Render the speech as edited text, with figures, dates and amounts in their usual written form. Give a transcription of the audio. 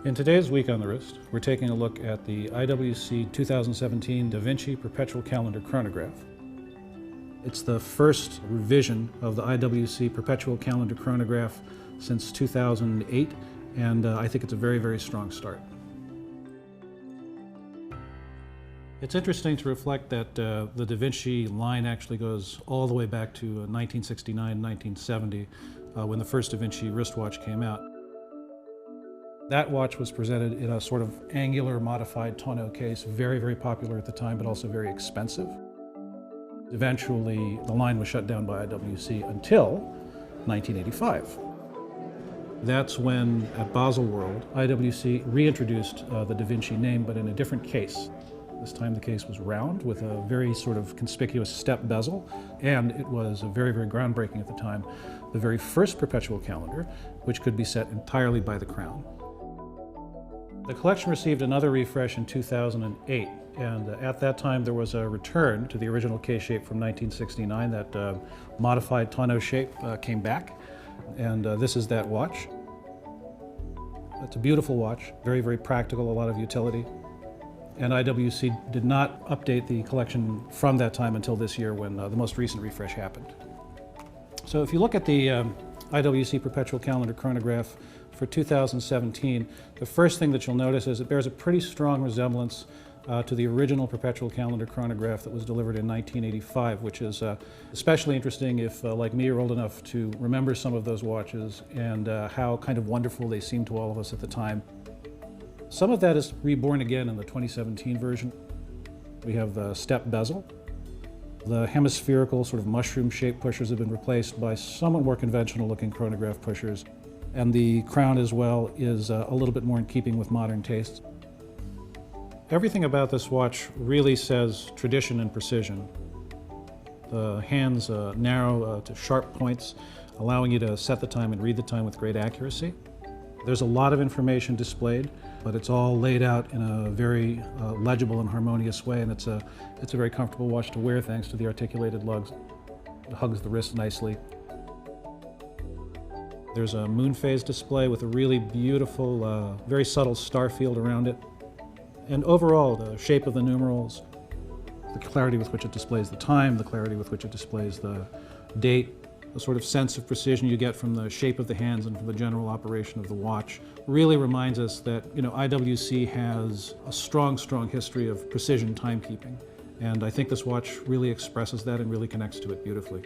In today's Week on the Wrist, we're taking a look at the IWC 2017 Da Vinci Perpetual Calendar Chronograph. It's the first revision of the IWC Perpetual Calendar Chronograph since 2008, and I think it's a very, very strong start. It's interesting to reflect that the Da Vinci line actually goes all the way back to 1969, 1970, when the first Da Vinci wristwatch came out. That watch was presented in a sort of angular modified tonneau case, very, very popular at the time, but also very expensive. Eventually, the line was shut down by IWC until 1985. That's when, at Basel World, IWC reintroduced the Da Vinci name, but in a different case. This time the case was round with a very sort of conspicuous step bezel, and it was very, very groundbreaking at the time. The very first perpetual calendar, which could be set entirely by the crown. The collection received another refresh in 2008, and at that time there was a return to the original case shape from 1969. That modified tonneau shape came back, and this is that watch. It's a beautiful watch, very, very practical, a lot of utility. And IWC did not update the collection from that time until this year when the most recent refresh happened. So if you look at the IWC Perpetual Calendar Chronograph for 2017, the first thing that you'll notice is it bears a pretty strong resemblance to the original Perpetual Calendar Chronograph that was delivered in 1985, which is especially interesting if, like me, you're old enough to remember some of those watches and how kind of wonderful they seemed to all of us at the time. Some of that is reborn again in the 2017 version. We have the step bezel. The hemispherical sort of mushroom-shaped pushers have been replaced by somewhat more conventional-looking chronograph pushers. And the crown as well is a little bit more in keeping with modern tastes. Everything about this watch really says tradition and precision. The hands narrow to sharp points, allowing you to set the time and read the time with great accuracy. There's a lot of information displayed, but it's all laid out in a very legible and harmonious way, and it's a very comfortable watch to wear thanks to the articulated lugs. It hugs the wrist nicely. There's a moon phase display with a really beautiful, very subtle star field around it. And overall, the shape of the numerals, the clarity with which it displays the time, the clarity with which it displays the date, the sort of sense of precision you get from the shape of the hands and from the general operation of the watch really reminds us that, IWC has a strong, strong history of precision timekeeping. And I think this watch really expresses that and really connects to it beautifully.